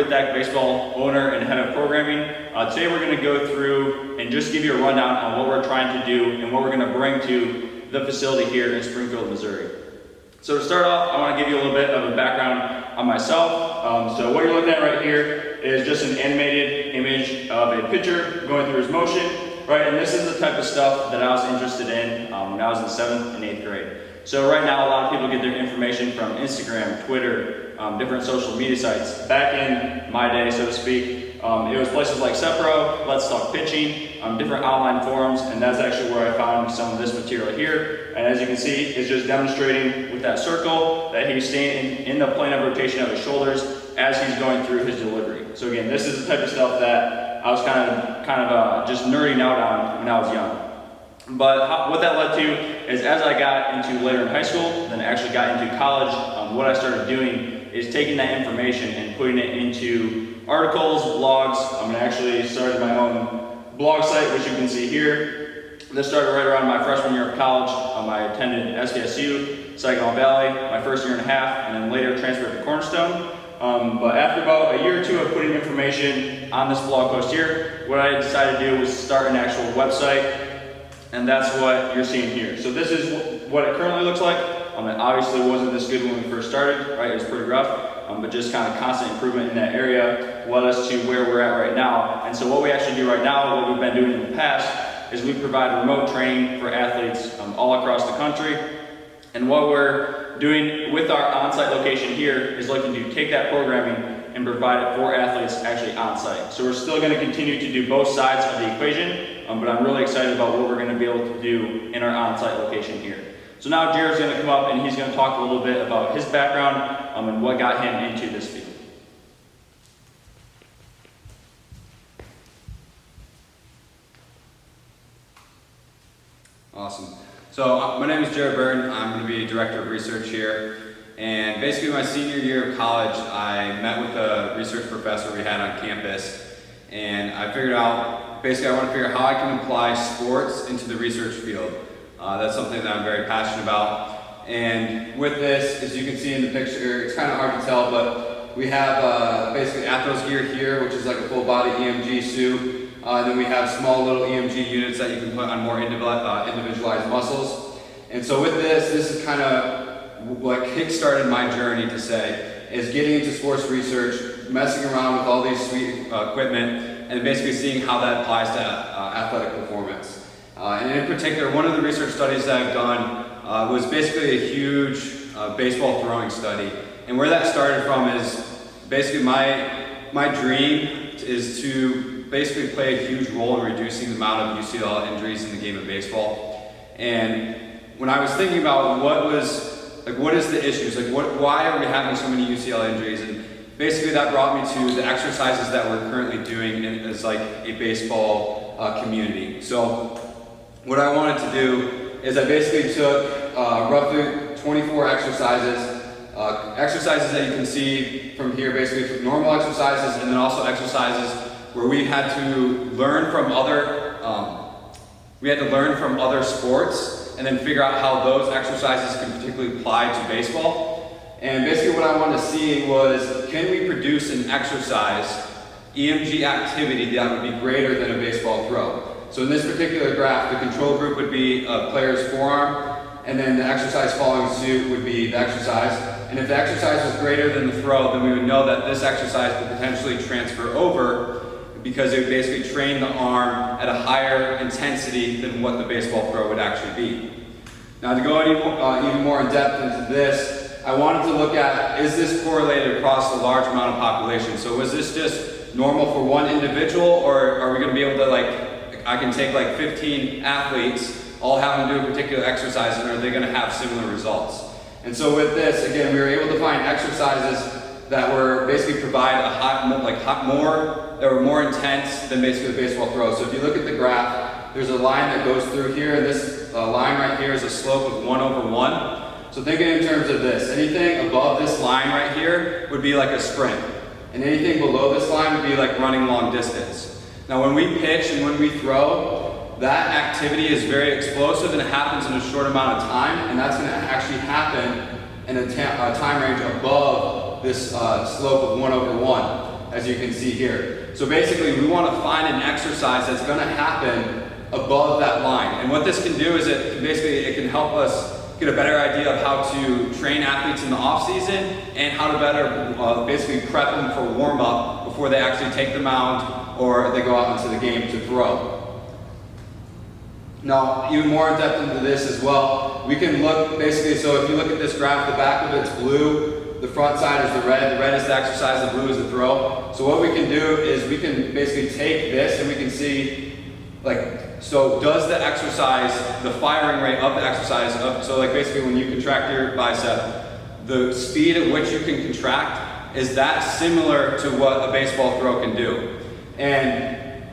with DAC Baseball, owner and head of programming. Today we're going to go through and just give you a rundown on what we're trying to do and what we're going to bring to the facility here in Springfield, Missouri. So to start off, I want to give you a little bit of a background on myself. So what you're looking at right here is just an animated image of a pitcher going through his motion, right? And this is the type of stuff that I was interested in when I was in 7th and 8th grade. So right now, a lot of people get their information from Instagram, Twitter, different social media sites. Back in my day, so to speak, it was places like Sepro, Let's Talk Pitching, different online forums, and that's actually where I found some of this material here. And as you can see, it's just demonstrating with that circle that he's staying in the plane of rotation of his shoulders as he's going through his delivery. So again, this is the type of stuff that I was kind of just nerding out on when I was young. But what that led to is as I got into later in high school, then actually got into college, what I started doing is taking that information and putting it into articles, blogs. I actually started my own blog site, which you can see here. This started right around my freshman year of college. I attended SDSU, Saginaw Valley, my first year and a half, and then later transferred to Cornerstone. But after about a year or two of putting information on this blog post here, what I decided to do was start an actual website. And that's what you're seeing here. So this is what it currently looks like. It obviously wasn't this good when we first started, right? It was pretty rough, but just kind of constant improvement in that area led us to where we're at right now. And so what we actually do right now, what we've been doing in the past, is we provide remote training for athletes all across the country. And what we're doing with our on-site location here is looking to take that programming and provide it for athletes actually on-site. So we're still going to continue to do both sides of the equation, but I'm really excited about what we're going to be able to do in our on-site location here. So now Jared's going to come up and he's going to talk a little bit about his background and what got him into this field. Awesome. So my name is Jared Byrne. I'm going to be Director of Research here. And basically my senior year of college, I met with a research professor we had on campus. And I figured out, basically I want to figure out how I can apply sports into the research field. That's something that I'm very passionate about. And with this, as you can see in the picture, it's kind of hard to tell, but we have basically Athros gear here, which is like a full body EMG suit. Then we have small little EMG units that you can put on more individualized muscles. And so with this is kind of what kick-started my journey to say, is getting into sports research, messing around with all these sweet equipment, and basically seeing how that applies to athletic performance. And in particular, one of the research studies that I've done was basically a huge baseball throwing study. And where that started from is basically my dream is to basically play a huge role in reducing the amount of UCL injuries in the game of baseball. And when I was thinking about what is the issues, why are we having so many UCL injuries? And basically that brought me to the exercises that we're currently doing as like a baseball community. So what I wanted to do is I basically took roughly 24 exercises that you can see from here, basically normal exercises, and then also exercises where we had to learn from other sports and then figure out how those exercises can particularly apply to baseball. And basically what I wanted to see was, can we produce an exercise EMG activity that would be greater than a baseball throw? So in this particular graph, the control group would be a player's forearm, and then the exercise following suit would be the exercise. And if the exercise was greater than the throw, then we would know that this exercise could potentially transfer over because it would basically train the arm at a higher intensity than what the baseball throw would actually be. Now to go even more in depth into this, I wanted to look at, is this correlated across a large amount of population? So was this just normal for one individual, or are we going to be able to I can take 15 athletes, all have them do a particular exercise, and are they going to have similar results? And so with this, again, we were able to find exercises that were basically provide that were more intense than basically the baseball throw. So if you look at the graph, there's a line that goes through here, and this line right here is a slope of 1/1. So think in terms of this. Anything above this line right here would be like a sprint, and anything below this line would be like running long distance. Now when we pitch and when we throw, that activity is very explosive and it happens in a short amount of time, and that's going to actually happen in a time range above this slope of 1/1. as you can see here. So basically, we want to find an exercise that's going to happen above that line. And what this can do is it can help us get a better idea of how to train athletes in the off season and how to better basically prep them for warm up before they actually take the mound or they go out into the game to throw. Now, even more in depth into this as well, we can look basically, so if you look at this graph, the back of it's blue, the front side is the red is the exercise, the blue is the throw. So what we can do is we can basically take this and we can see, like, so does the exercise, the firing rate of the exercise, so like basically when you contract your bicep, the speed at which you can contract, is that similar to what a baseball throw can do? And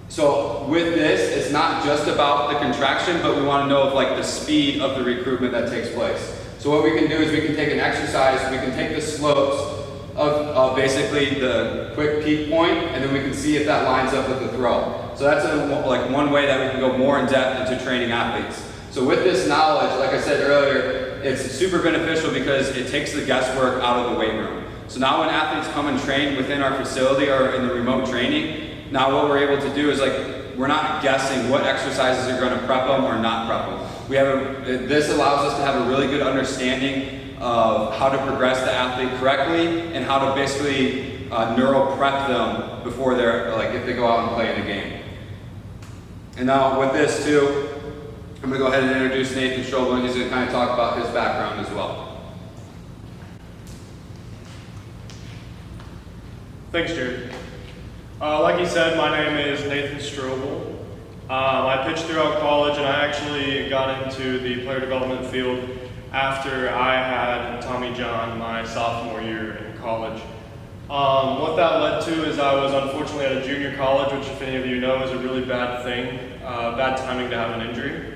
so with this, it's not just about the contraction, but we want to know of like the speed of the recruitment that takes place. So what we can do is we can take an exercise, we can take the slopes of basically the quick peak point, and then we can see if that lines up with the throw. So that's like one way that we can go more in depth into training athletes. So with this knowledge, like I said earlier, it's super beneficial because it takes the guesswork out of the weight room. So now when athletes come and train within our facility or in the remote training, now what we're able to do is like, we're not guessing what exercises are going to prep them or not prep them. This allows us to have a really good understanding of how to progress the athlete correctly and how to basically neuro prep them before they're, like if they go out and play in the game. And now with this too, I'm going to go ahead and introduce Nathan Strobel, and he's going to kind of talk about his background as well. Thanks, Jared. Like you said, my name is Nathan Strobel. I pitched throughout college, and I actually got into the player development field after I had Tommy John my sophomore year in college. What that led to is I was unfortunately at a junior college, which if any of you know is a really bad thing, bad timing to have an injury.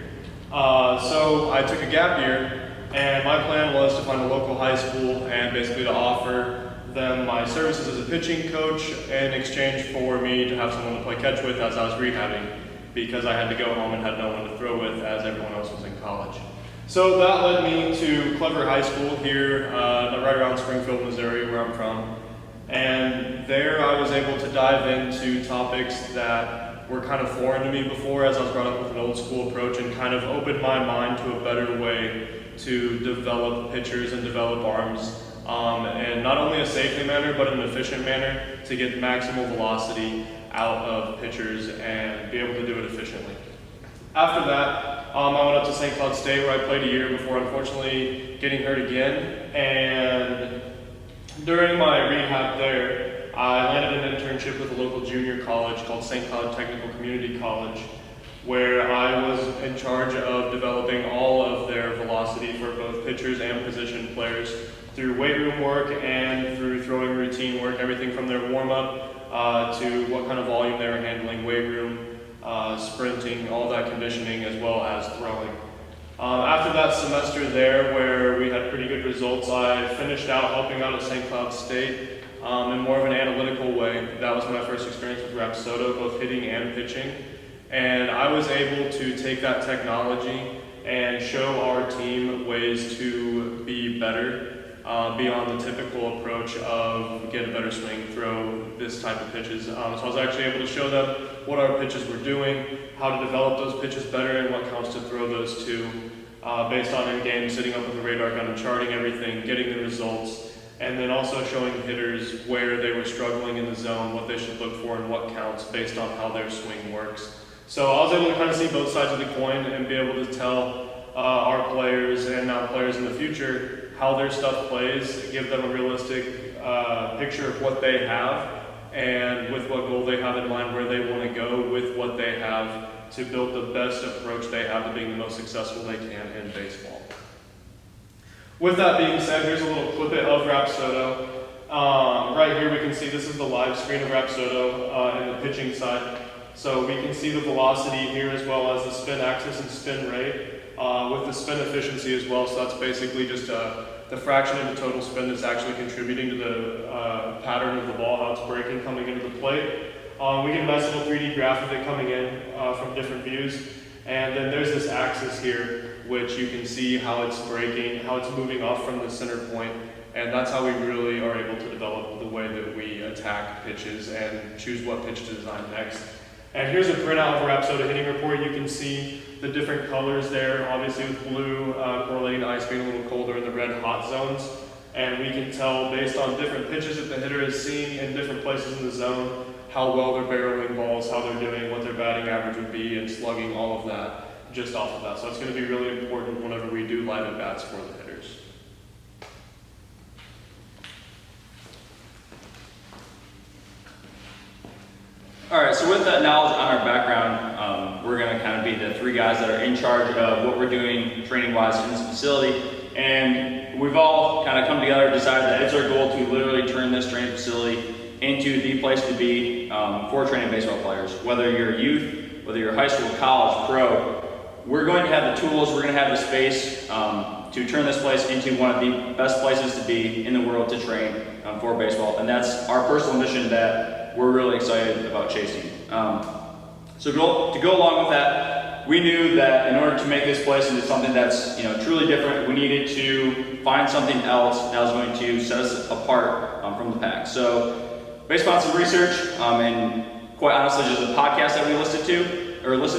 So I took a gap year, and my plan was to find a local high school and basically to offer them my services as a pitching coach in exchange for me to have someone to play catch with as I was rehabbing, because I had to go home and had no one to throw with as everyone else was in college. So that led me to Clever High School here, right around Springfield, Missouri, where I'm from. And there I was able to dive into topics that were kind of foreign to me before, as I was brought up with an old school approach, and kind of opened my mind to a better way to develop pitchers and develop arms in not only a safe manner, but in an efficient manner to get maximal velocity out of pitchers and be able to do it efficiently. After that, I went up to St. Cloud State, where I played a year before unfortunately getting hurt again. And during my rehab there, I landed an internship with a local junior college called St. Cloud Technical Community College, where I was in charge of developing all of their velocity for both pitchers and position players through weight room work and through throwing routine work, everything from their warm-up to what kind of volume they were handling, weight room, sprinting, all that conditioning, as well as throwing. After that semester there, where we had pretty good results, I finished out helping out at St. Cloud State in more of an analytical way. That was my first experience with Rapsodo, both hitting and pitching. And I was able to take that technology and show our team ways to be better beyond the typical approach of get a better swing, throw this type of pitches. So I was actually able to show them what our pitches were doing, how to develop those pitches better, and what counts to throw those to, based on in-game, sitting up with a radar gun and charting everything, getting the results, and then also showing hitters where they were struggling in the zone, what they should look for, and what counts based on how their swing works. So I was able to kind of see both sides of the coin and be able to tell our players and now players in the future how their stuff plays, give them a realistic picture of what they have and with what goal they have in mind, where they want to go with what they have to build the best approach they have to being the most successful they can in baseball. With that being said, here's a little clip of Rapsodo. Right here we can see this is the live screen of Rapsodo in the pitching side. So we can see the velocity here as well as the spin axis and spin rate with the spin efficiency as well. So that's basically just the fraction of the total spin that's actually contributing to the pattern of the ball, how it's breaking coming into the plate. We get a nice little 3D graph of it coming in from different views. And then there's this axis here, which you can see how it's breaking, how it's moving off from the center point And that's how we really are able to develop the way that we attack pitches and choose what pitch to design next. And here's a printout of our episode of hitting report. You can see the different colors there, obviously with blue correlating to ice being a little colder and the red hot zones. And we can tell based on different pitches that the hitter is seeing in different places in the zone, how well they're barreling balls, how they're doing, what their batting average would be, and slugging, all of that, just off of that. So it's going to be really important whenever we do live at bats for the hitters. All right, so with that knowledge on our background, we're going to kind of be the three guys that are in charge of what we're doing training-wise in this facility. And we've all kind of come together and decided that it's our goal to literally turn this training facility into the place to be for training baseball players. Whether you're youth, whether you're high school, college, pro, we're going to have the tools, we're going to have the space to turn this place into one of the best places to be in the world to train for baseball. And that's our personal mission that we're really excited about chasing. So to go along with that, we knew that in order to make this place into something that's truly different, we needed to find something else that was going to set us apart from the pack. So based on some research and quite honestly just a podcast that we listened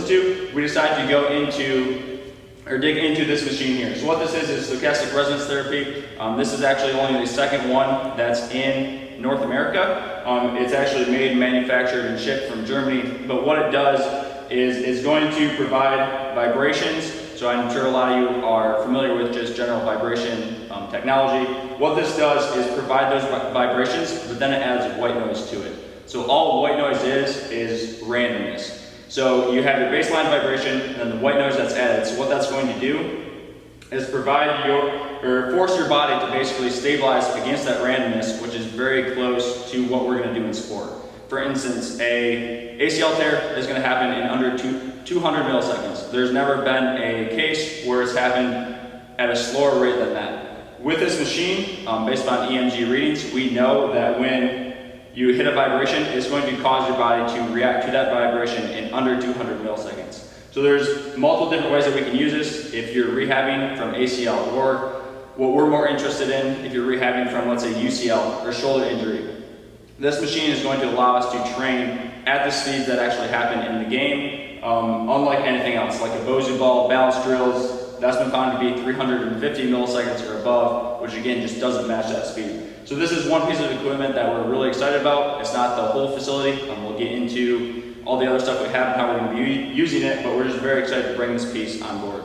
to, we decided to go into or dig into this machine here. So what this is stochastic resonance therapy. This is actually only the second one that's in North America. It's actually made, manufactured, and shipped from Germany. But what it does is going to provide vibrations. So I'm sure a lot of you are familiar with just general vibration technology. What this does is provide those vibrations, but then it adds white noise to it. So all white noise is randomness. So you have your baseline vibration and then the white noise that's added. So what that's going to do is force your body to basically stabilize against that randomness, which is very close to what we're going to do in sport. For instance, a ACL tear is going to happen in under 200 milliseconds. There's never been a case where it's happened at a slower rate than that. With this machine, based on EMG readings, we know that when you hit a vibration, it's going to cause your body to react to that vibration in under 200 milliseconds. So there's multiple different ways that we can use this. If you're rehabbing from ACL, or what we're more interested in, if you're rehabbing from, let's say, UCL or shoulder injury, this machine is going to allow us to train at the speeds that actually happen in the game, unlike anything else, like a Bosu ball, balance drills. That's been found to be 350 milliseconds or above, which again just doesn't match that speed. So this is one piece of equipment that we're really excited about. It's not the whole facility. We'll get into all the other stuff we have and how we're going to be using it, but we're just very excited to bring this piece on board.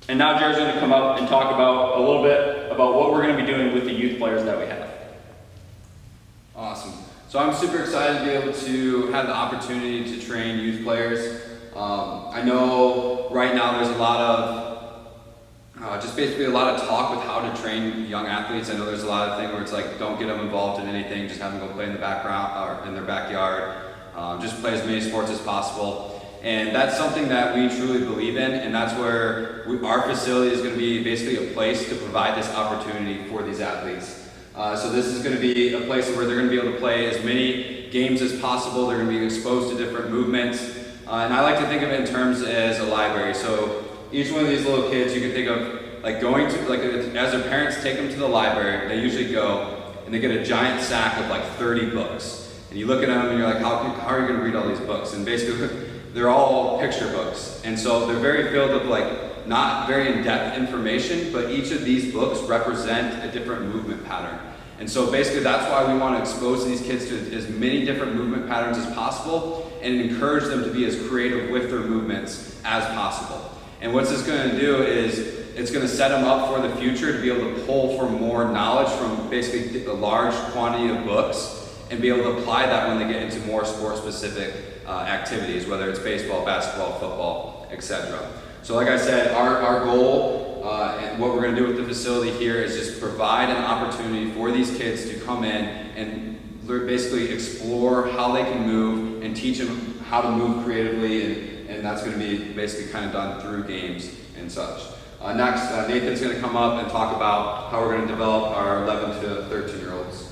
And now Jared's going to come up and talk about a little bit about what we're going to be doing with the youth players that we have. Awesome. So I'm super excited to be able to have the opportunity to train youth players. I know right now there's a lot of just basically a lot of talk with how to train young athletes. I know there's a lot of thing where it's like, don't get them involved in anything, just have them go play in the background or in their backyard, just play as many sports as possible. And that's something that we truly believe in, and that's where our facility is going to be basically a place to provide this opportunity for these athletes. So this is going to be a place where they're going to be able to play as many games as possible. They're going to be exposed to different movements. And I like to think of it in terms as a library. So each one of these little kids, you can think of like going to, like as their parents take them to the library, they usually go and they get a giant sack of like 30 books. And you look at them and you're like, how are you going to read all these books? And basically, they're all picture books. And so they're very filled with like not very in-depth information, but each of these books represent a different movement pattern. And so basically that's why we want to expose these kids to as many different movement patterns as possible and encourage them to be as creative with their movements as possible. And what's this going to do is it's going to set them up for the future to be able to pull for more knowledge from basically a large quantity of books and be able to apply that when they get into more sport-specific activities, whether it's baseball, basketball, football, etc. So like I said, our goal and what we're going to do with the facility here is just provide an opportunity for these kids to come in and basically explore how they can move and teach them how to move creatively, and that's going to be basically kind of done through games and such. Next, Nathan's going to come up and talk about how we're going to develop our 11 to 13-year-olds.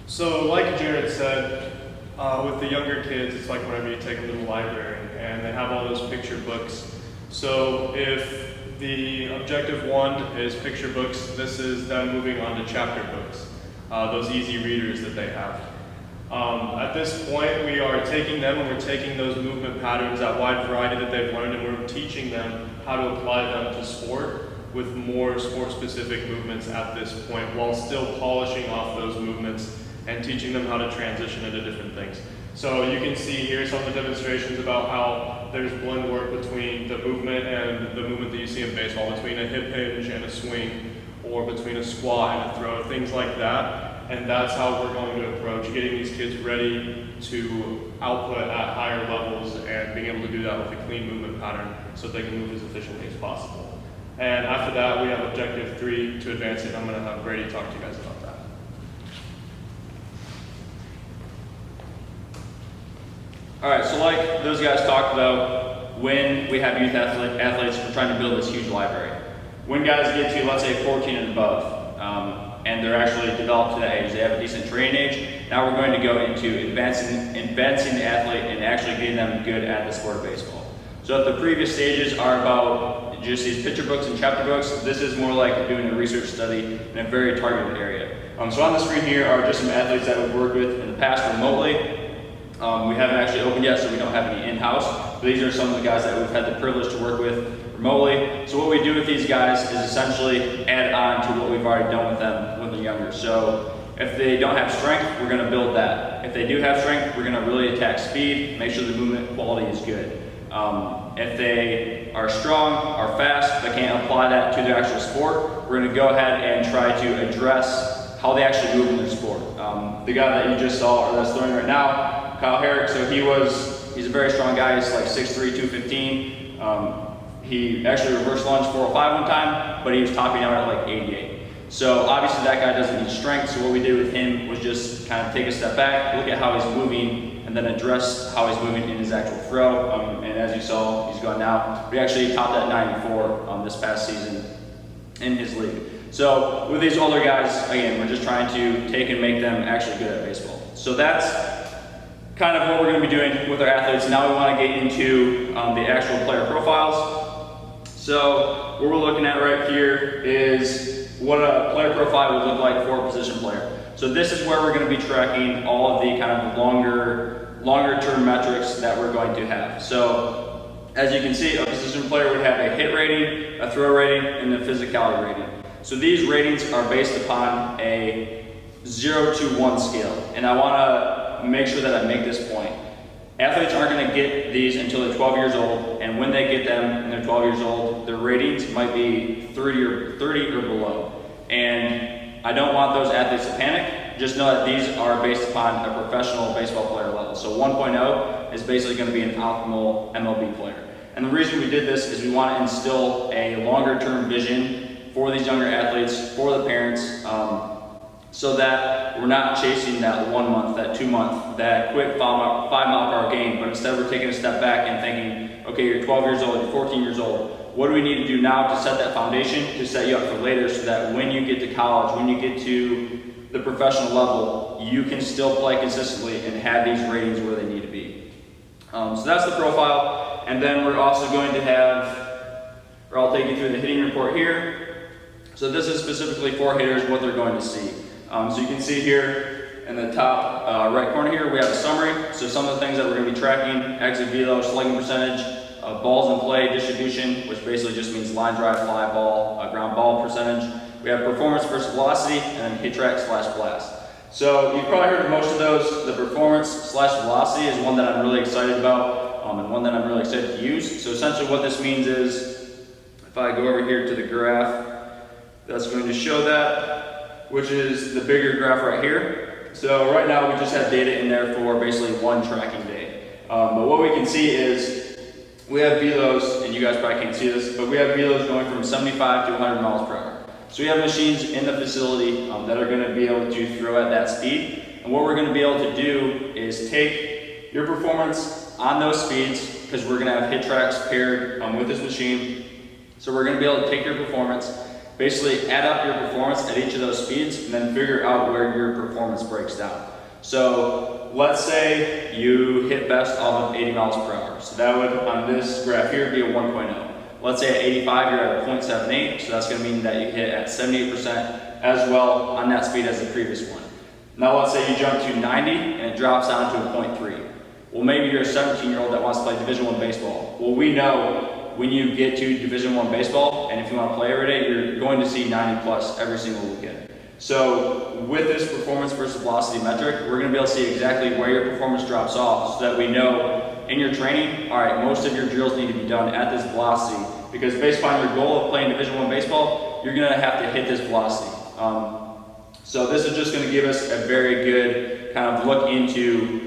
So like Jared said, with the younger kids, it's like whenever you take them to the library and they have all those picture books. So if the objective 1 is picture books, this is them moving on to chapter books, those easy readers that they have. At this point, we are taking them and we're taking those movement patterns, that wide variety that they've learned, and we're teaching them how to apply them to sport with more sport-specific movements at this point, while still polishing off those movements and teaching them how to transition into different things. So you can see here some of the demonstrations about how there's blend work between the movement and the movement that you see in baseball, between a hip hinge and a swing, or between a squat and a throw, things like that. And that's how we're going to approach getting these kids ready to output at higher levels and being able to do that with a clean movement pattern so they can move as efficiently as possible. And after that, we have objective 3 to advance it. I'm going to have Brady talk to you guys about that. All right, so like those guys talked about, when we have youth athletes, we're trying to build this huge library. When guys get to, let's say, 14 and above, and they're actually developed to that age, they have a decent training age, now we're going to go into advancing the athlete and actually getting them good at the sport of baseball. So if the previous stages are about just these picture books and chapter books, this is more like doing a research study in a very targeted area. So on the screen here are just some athletes that we've worked with in the past remotely. We haven't actually opened yet, so we don't have any in-house. But these are some of the guys that we've had the privilege to work with remotely. So what we do with these guys is essentially add on to what we've already done with them when they're younger. So if they don't have strength, we're going to build that. If they do have strength, we're going to really attack speed, make sure the movement quality is good. If they are strong, are fast, but can't apply that to their actual sport, we're going to go ahead and try to address how they actually move in their sport. The guy that you just saw, or that's throwing right now, Kyle Herrick, so he's a very strong guy. He's like 6'3", 215. He actually reverse lunged 405 one time, but he was topping out at like 88. So obviously that guy doesn't need strength, so what we did with him was just kind of take a step back, look at how he's moving, and then address how he's moving in his actual throw. And as you saw, he's gone now. We actually topped at 94 this past season in his league. So with these older guys, again, we're just trying to take and make them actually good at baseball. So that's kind of what we're going to be doing with our athletes. Now we want to get into the actual player profiles. So what we're looking at right here is what a player profile would look like for a position player. So this is where we're going to be tracking all of the kind of longer term metrics that we're going to have. So as you can see, a position player would have a hit rating, a throw rating, and a physicality rating. So these ratings are based upon a 0 to 1 scale. And I want to make sure that I make this point. Athletes aren't going to get these until they're 12 years old, and when they get them and they're 12 years old, their ratings might be 30 or below. And I don't want those athletes to panic. Just know that these are based upon a professional baseball player level. So 1.0 is basically going to be an optimal MLB player. And the reason we did this is we want to instill a longer term vision for these younger athletes, for the parents, so that we're not chasing that 1 month, that 2 month, that quick 5 mile per hour gain, but instead we're taking a step back and thinking, okay, you're 12 years old, you're 14 years old. What do we need to do now to set that foundation, to set you up for later, so that when you get to college, when you get to the professional level, you can still play consistently and have these ratings where they need to be. So that's the profile. And then we're also going to have, or I'll take you through the hitting report here. So this is specifically for hitters, what they're going to see. So you can see here in the top right corner here, we have a summary. So some of the things that we're going to be tracking: exit velo, slugging percentage, balls in play distribution, which basically just means line drive, fly ball, ground ball percentage. We have performance versus velocity, and then hit track / blast. So you've probably heard of most of those. The performance / velocity is one that I'm really excited about, and one that I'm really excited to use. So essentially what this means is, if I go over here to the graph, that's going to show that, which is the bigger graph right here. So right now we just have data in there for basically one tracking day. But what we can see is we have velos, and you guys probably can't see this, but we have velos going from 75 to 100 miles per hour. So we have machines in the facility that are going to be able to throw at that speed. And what we're going to be able to do is take your performance on those speeds, because we're going to have hit tracks paired with this machine. So we're going to be able to take your performance, basically add up your performance at each of those speeds, and then figure out where your performance breaks down. So let's say you hit best off of 80 miles per hour. So that would, on this graph here, be a 1.0. Let's say at 85, you're at a 0.78. So that's going to mean that you hit at 78% as well on that speed as the previous one. Now let's say you jump to 90 and it drops down to a 0.3. Well, maybe you're a 17-year-old that wants to play Division I baseball. Well, we know when you get to Division I baseball, and if you want to play every day, you're going to see 90 plus every single weekend. So with this performance versus velocity metric, we're going to be able to see exactly where your performance drops off so that we know in your training, all right, most of your drills need to be done at this velocity, because based upon your goal of playing Division I baseball, you're going to have to hit this velocity. So this is just going to give us a very good kind of look into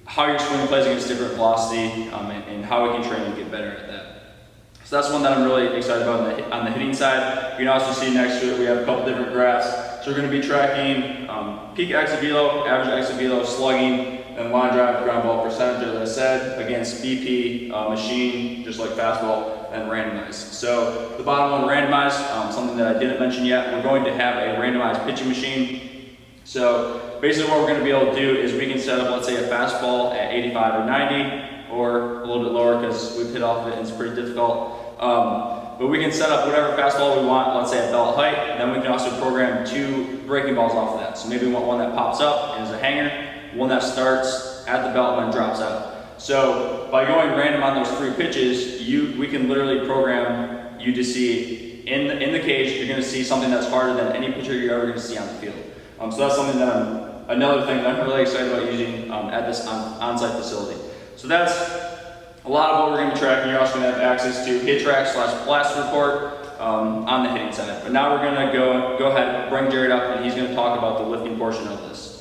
how your swing plays against different velocity and how we can train to get better at that. So that's one that I'm really excited about on the hitting side. You can also see next to it we have a couple different graphs. So we're going to be tracking peak exit velo, average exit velo, slugging, and line drive ground ball percentage, as I said, against BP, machine, just like fastball, and randomized. So the bottom one, randomized, something that I didn't mention yet, we're going to have a randomized pitching machine. So basically what we're going to be able to do is we can set up, let's say, a fastball at 85 or 90, or a little bit lower because we've hit off of it and it's pretty difficult. But we can set up whatever fastball we want, let's say at belt height, and then we can also program 2 breaking balls off of that. So maybe we want one that pops up and is a hanger, one that starts at the belt and then drops out. So by going random on those 3 pitches, we can literally program you to see in the cage, you're going to see something that's harder than any pitcher you're ever going to see on the field. So that's something that another thing that I'm really excited about using at this on-site facility. So that's a lot of what we're going to be tracking. You're also going to have access to hit track / blast report on the hitting side. But now we're going to go ahead and bring Jared up, and he's going to talk about the lifting portion of this.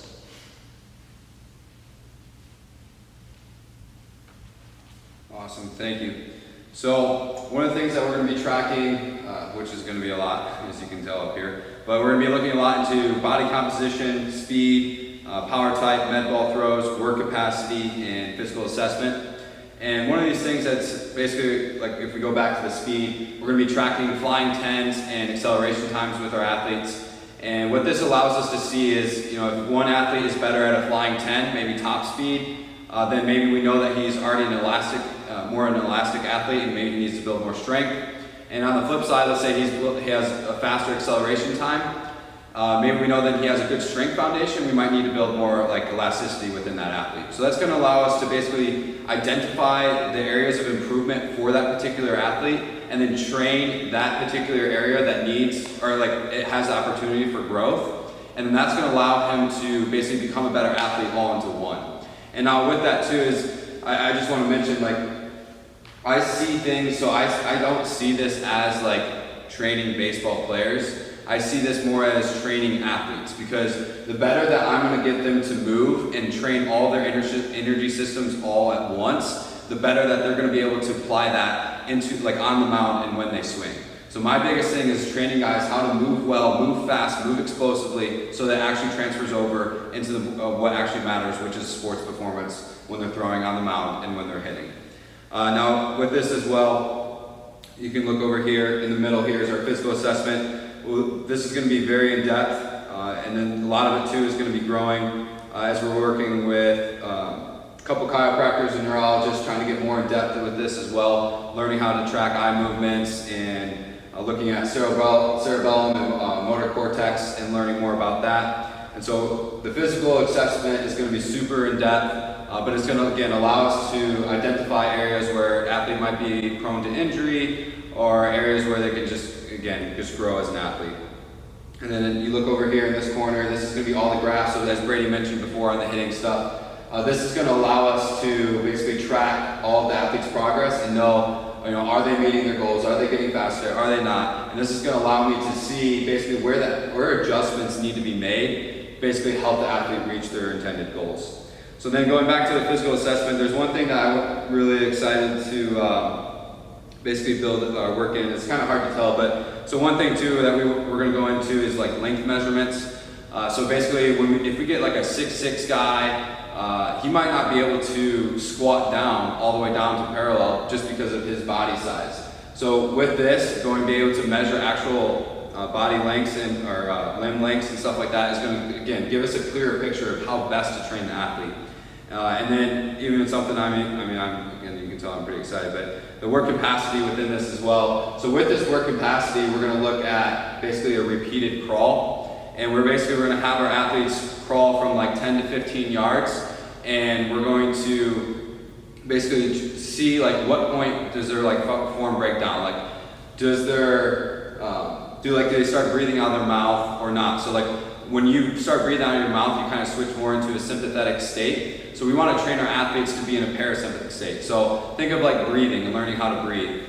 Awesome, thank you. So one of the things that we're going to be tracking, which is going to be a lot, as you can tell up here, but we're going to be looking a lot into body composition, speed, power type, med ball throws, work capacity, and physical assessment. And one of these things that's basically, like if we go back to the speed, we're going to be tracking flying 10s and acceleration times with our athletes. And what this allows us to see is, if one athlete is better at a flying 10, maybe top speed, then maybe we know that he's already more an elastic athlete, and maybe he needs to build more strength. And on the flip side, let's say he has a faster acceleration time. Maybe we know that he has a good strength foundation. We might need to build more like elasticity within that athlete. So that's going to allow us to basically identify the areas of improvement for that particular athlete, and then train that particular area that needs, or like it has the opportunity for growth. And then that's going to allow him to basically become a better athlete all into one. And now with that too is, I just want to mention, like, I see things, so I don't see this as like training baseball players. I see this more as training athletes, because the better that I'm going to get them to move and train all their energy systems all at once, the better that they're going to be able to apply that into, like, on the mound and when they swing. So my biggest thing is training guys how to move well, move fast, move explosively, so that actually transfers over into what actually matters, which is sports performance when they're throwing on the mound and when they're hitting. Now with this as well, you can look over here in the middle. Here is our physical assessment. Well, this is going to be very in-depth, and then a lot of it too is going to be growing as we're working with a couple chiropractors and neurologists, trying to get more in-depth with this as well, learning how to track eye movements and looking at cerebellum and motor cortex and learning more about that. And so the physical assessment is going to be super in-depth, but it's going to, again, allow us to identify areas where athlete might be prone to injury, or areas where they can just grow as an athlete. And then you look over here in this corner, this is going to be all the graphs. So as Brady mentioned before on the hitting stuff, this is going to allow us to basically track all the athletes' progress and know, are they meeting their goals? Are they getting faster? Are they not? And this is going to allow me to see basically where adjustments need to be made, basically help the athlete reach their intended goals. So then going back to the physical assessment, there's one thing that I'm really excited to basically build our work in. It's kind of hard to tell, but so one thing too that we're going to go into is like length measurements. So basically, if we get like a 6'6" guy, he might not be able to squat down all the way down to parallel just because of his body size. So with this, going to be able to measure actual body lengths and or limb lengths and stuff like that is going to, again, give us a clearer picture of how best to train the athlete. And then even something, again, you can tell I'm pretty excited, but the work capacity within this as well. So with this work capacity, we're going to look at basically a repeated crawl. And we're going to have our athletes crawl from like 10 to 15 yards. And we're going to basically see like what point does their like form break down. Like does their, do they start breathing out of their mouth or not? So like when you start breathing out of your mouth, you kind of switch more into a sympathetic state. So we want to train our athletes to be in a parasympathetic state. So think of like breathing and learning how to breathe.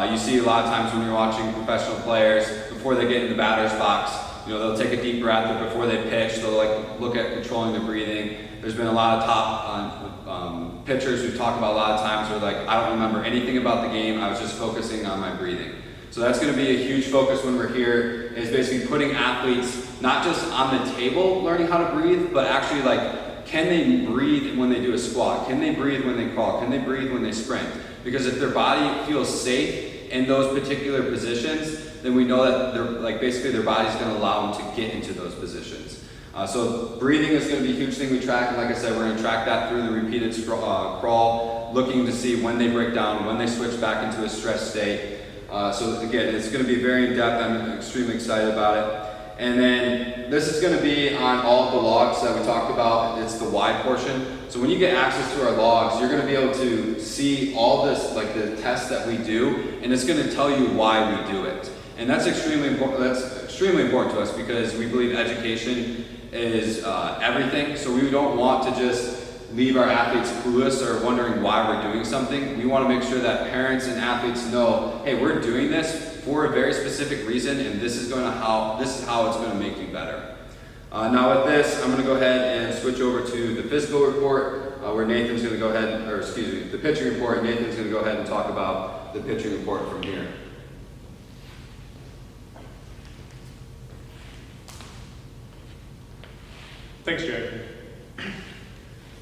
You see a lot of times when you're watching professional players, before they get in the batter's box, they'll take a deep breath, but before they pitch, they'll like look at controlling their breathing. There's been a lot of top pitchers who talk about a lot of times where like, I don't remember anything about the game, I was just focusing on my breathing. So that's going to be a huge focus when we're here, is basically putting athletes not just on the table learning how to breathe, but actually like, can they breathe when they do a squat? Can they breathe when they crawl? Can they breathe when they sprint? Because if their body feels safe in those particular positions, then we know that basically their body's going to allow them to get into those positions. So breathing is going to be a huge thing we track, and like I said, we're going to track that through the repeated crawl, looking to see when they break down, when they switch back into a stress state. So again, it's going to be very in-depth. I'm extremely excited about it. And then this is going to be on all of the logs that we talked about. It's the why portion. So when you get access to our logs, you're going to be able to see all this, like the tests that we do, and it's going to tell you why we do it. And that's extremely important. That's extremely important to us because we believe education is everything. So we don't want to just leave our athletes clueless or wondering why we're doing something. We want to make sure that parents and athletes know, hey, we're doing this for a very specific reason, and this is how it's going to make you better. Now with this, I'm going to go ahead and switch over to the physical report, where Nathan's going to go ahead, the pitching report, and Nathan's going to go ahead and talk about the pitching report from here. Thanks, Jared.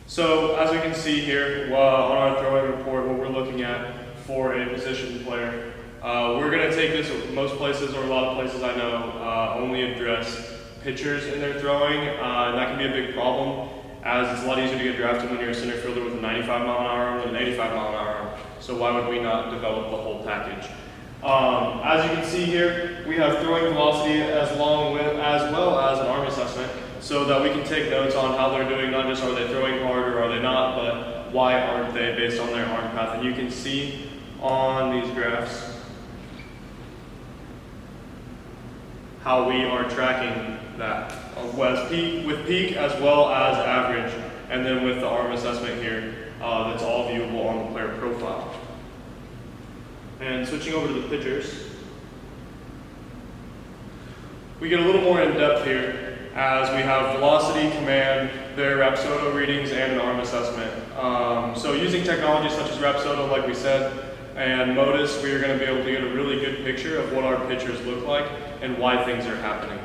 So as we can see here on our throwing report, what we're looking at for a position player, we're going to take this, most places or a lot of places I know only address pitchers in their throwing, and that can be a big problem as it's a lot easier to get drafted when you're a center fielder with a 95 mile an hour arm than an 85 mile an hour arm. So why would we not develop the whole package? As you can see here, we have throwing velocity as well as an arm assessment, so that we can take notes on how they're doing, not just are they throwing hard or are they not, but why aren't they based on their arm path. And you can see on these graphs how we are tracking that with peak as well as average, and then with the arm assessment here, that's all viewable on the player profile. And switching over to the pitchers, we get a little more in depth here as we have velocity, command, their Rapsodo readings, and an arm assessment. So using technology such as Rapsodo, like we said, and Modus, we are going to be able to get a really good picture of what our pitchers look like and why things are happening.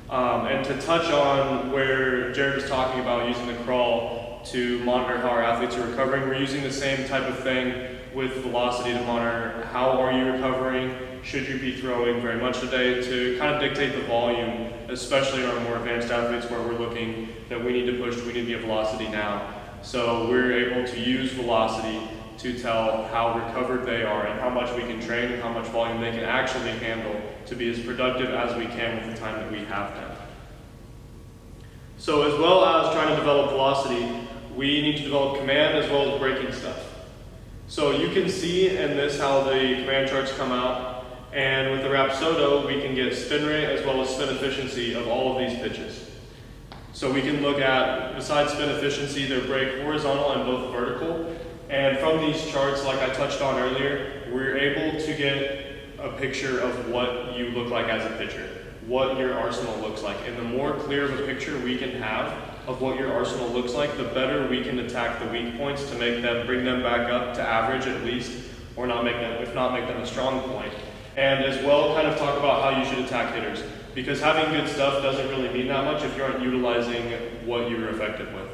And to touch on where Jared was talking about using the crawl to monitor how our athletes are recovering, we're using the same type of thing with velocity to monitor how are you recovering, should you be throwing very much today, to kind of dictate the volume, especially in our more advanced athletes where we're looking that we need to push, we need to be at velocity now. So we're able to use velocity to tell how recovered they are and how much we can train and how much volume they can actually handle to be as productive as we can with the time that we have them. So as well as trying to develop velocity, we need to develop command as well as braking stuff. So you can see in this how the command charts come out, and with the Rapsodo we can get spin rate as well as spin efficiency of all of these pitches. So we can look at, besides spin efficiency, their brake horizontal and both vertical. And from these charts, like I touched on earlier, we're able to get a picture of what you look like as a pitcher, what your arsenal looks like. And the more clear of a picture we can have of what your arsenal looks like, the better we can attack the weak points to make them, bring them back up to average at least, or not make them, if not make them a strong point. And as well, kind of talk about how you should attack hitters, because having good stuff doesn't really mean that much if you aren't utilizing what you're effective with.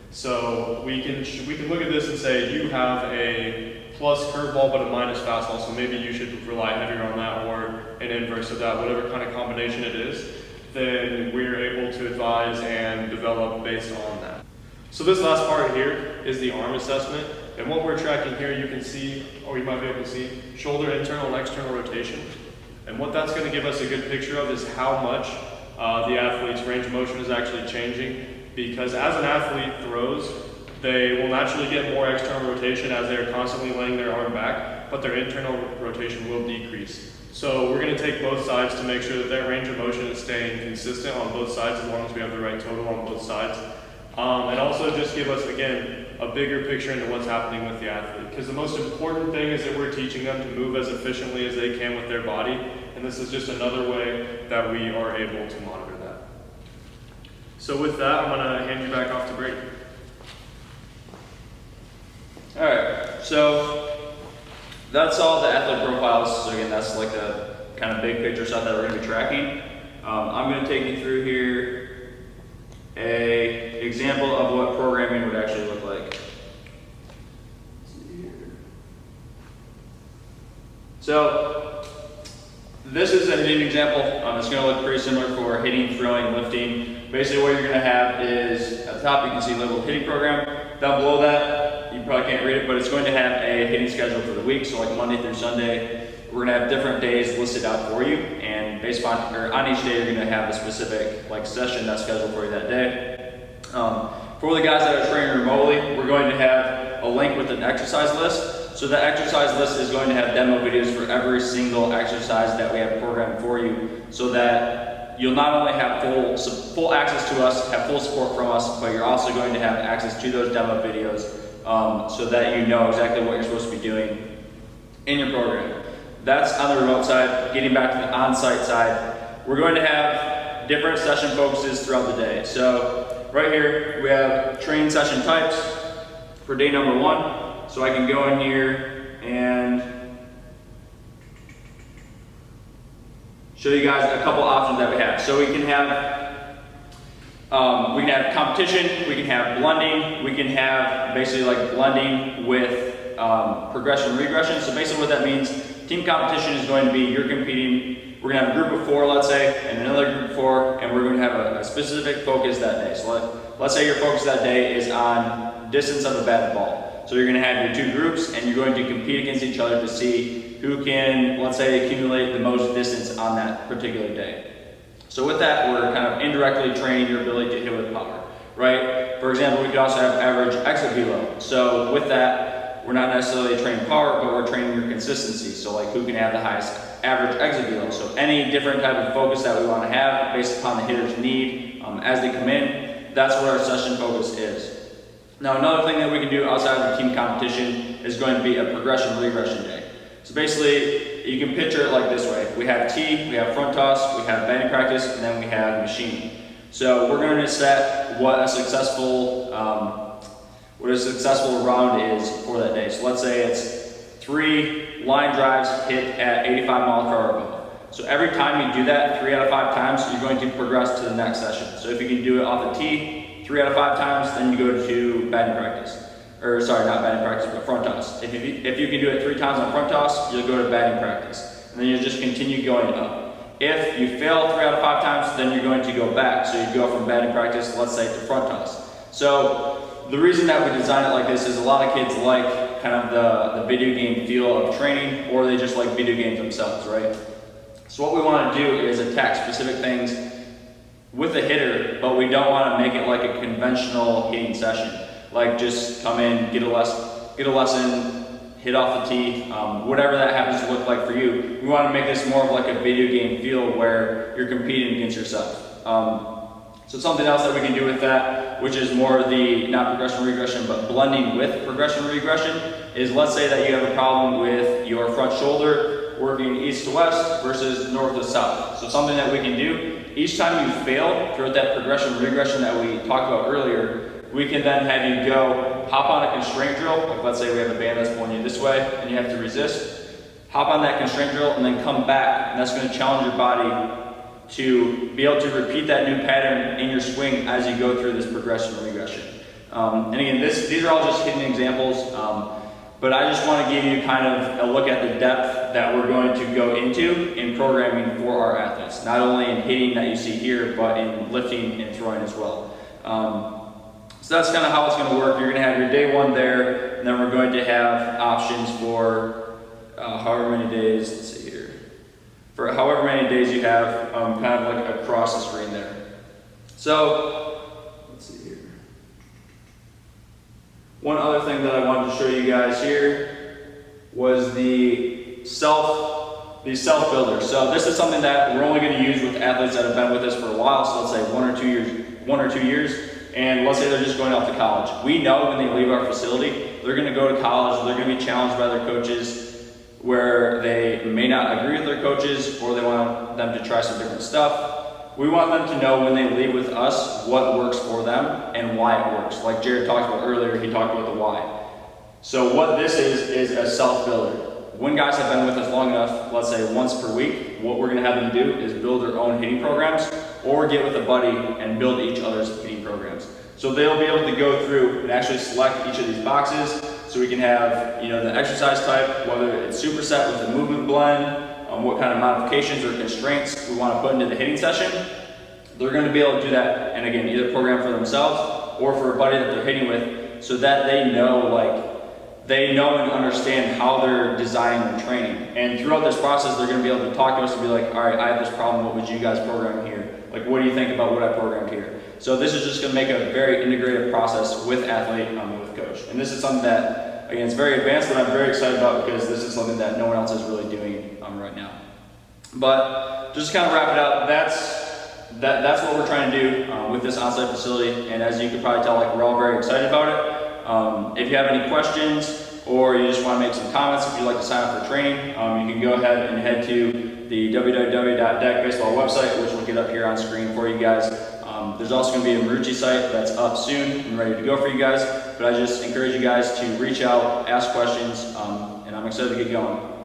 So we can look at this and say you have a plus curveball but a minus fastball, so maybe you should rely heavier on that or an inverse of that, whatever kind of combination it is, then we're able to advise and develop based on that. So this last part here is the arm assessment, and what we're tracking here, you can see, or you might be able to see, shoulder internal and external rotation. And what that's going to give us a good picture of is how much the athlete's range of motion is actually changing, because as an athlete throws, they will naturally get more external rotation as they're constantly laying their arm back, but their internal rotation will decrease. So we're going to take both sides to make sure that their range of motion is staying consistent on both sides as long as we have the right total on both sides. And also just give us, again, a bigger picture into what's happening with the athlete. Because the most important thing is that we're teaching them to move as efficiently as they can with their body, and this is just another way that we are able to monitor that. So with that, I'm going to hand you back off to Brady. All right, so that's all the athlete profiles. So again, that's like the kind of big picture stuff that we're going to be tracking. I'm going to take you through here an example of what programming would actually look like. So this is a hitting example. It's going to look pretty similar for hitting, throwing, lifting. Basically what you're going to have is, at the top you can see labeled hitting program. Down below that, you probably can't read it, but it's going to have a hitting schedule for the week. So like Monday through Sunday, we're going to have different days listed out for you. And based on, or on each day, you're going to have a specific like session that's scheduled for you that day. For the guys that are training remotely, we're going to have a link with an exercise list. So the exercise list is going to have demo videos for every single exercise that we have programmed for you, so that you'll not only have full access to us, have full support from us, but you're also going to have access to those demo videos so that you know exactly what you're supposed to be doing in your program. That's on the remote side. Getting back to the on-site side, we're going to have different session focuses throughout the day. So right here, we have training session types for day number 1. So I can go in here and show you guys a couple options that we have. So we can have competition, we can have blending, we can have basically like blending with progression and regression. So basically what that means, team competition is going to be you're competing, we're going to have a group of 4, let's say, and another group of 4, and we're going to have a specific focus that day. So let's say your focus that day is on distance of a batted ball. So you're going to have your 2 groups, and you're going to compete against each other to see who can, let's say, accumulate the most distance on that particular day. So with that, we're kind of indirectly training your ability to hit with power, right? For example, we could also have average exit velo. So with that, we're not necessarily training power, but we're training your consistency. So like who can have the highest average exit velo. So any different type of focus that we want to have based upon the hitter's need as they come in, that's what our session focus is. Now another thing that we can do outside of the team competition is going to be a progression regression day. So basically, you can picture it like this way. We have tee, we have front toss, we have batting practice, and then we have machine. So we're going to set what a successful round is for that day. So let's say it's 3 line drives hit at 85 miles per hour. So every time you do that 3 out of 5 times, you're going to progress to the next session. So if you can do it off the tee 3 out of 5 times, then you go to batting practice. Or sorry, not batting practice, but front toss. If you can do it 3 times on front toss, you'll go to batting practice. And then you'll just continue going up. If you fail 3 out of 5 times, then you're going to go back. So you go from batting practice, let's say, to front toss. So the reason that we design it like this is a lot of kids like kind of the video game feel of training, or they just like video games themselves, right? So what we want to do is attack specific things with a hitter, but we don't want to make it like a conventional hitting session. Like just come in, get a lesson, hit off the tee, whatever that happens to look like for you. We want to make this more of like a video game feel where you're competing against yourself. So something else that we can do with that, which is more the not progression regression, but blending with progression regression, is let's say that you have a problem with your front shoulder working east to west versus north to south. So something that we can do, each time you fail throughout that progression regression that we talked about earlier, we can then have you go hop on a constraint drill. Like let's say we have a band that's pulling you this way and you have to resist. Hop on that constraint drill and then come back, and that's going to challenge your body to be able to repeat that new pattern in your swing as you go through this progression regression. And again, these are all just hidden examples. But I just want to give you kind of a look at the depth that we're going to go into in programming for our athletes. Not only in hitting that you see here, but in lifting and throwing as well. So that's kind of how it's going to work. You're going to have your day one there, and then we're going to have options for however many days, let's see here, for however many days you have kind of like across the screen there. So, let's see here. One other thing that I wanted to show you guys here was the self builder. So this is something that we're only going to use with athletes that have been with us for a while. So let's say 1 or 2 years, and let's say they're just going off to college. We know when they leave our facility, they're going to go to college. They're going to be challenged by their coaches, where they may not agree with their coaches, or they want them to try some different stuff. We want them to know when they leave with us what works for them and why it works. Like Jared talked about earlier, he talked about the why. So what this is a self-builder. When guys have been with us long enough, let's say once per week, what we're going to have them do is build their own hitting programs, or get with a buddy and build each other's hitting programs. So they'll be able to go through and actually select each of these boxes, so we can have, you know, the exercise type, whether it's superset with the movement blend, what kind of modifications or constraints we want to put into the hitting session. They're going to be able to do that, and again, either program for themselves or for a buddy that they're hitting with, so that they know, and understand how they're designing their training. And throughout this process, they're going to be able to talk to us and be like, all right, I have this problem, what would you guys program here? Like, what do you think about what I programmed here? So this is just going to make a very integrated process with athlete and with coach. And this is something that, again, it's very advanced, but I'm very excited about, because this is something that no one else is really doing right now. But just to kind of wrap it up, that's what we're trying to do with this on-site facility. And as you can probably tell, like, we're all very excited about it. If you have any questions, or you just want to make some comments, if you'd like to sign up for training, you can go ahead and head to the www.DAC baseball website, which will get up here on screen for you guys. There's also going to be a Marucci site that's up soon and ready to go for you guys. But I just encourage you guys to reach out, ask questions, and I'm excited to get going.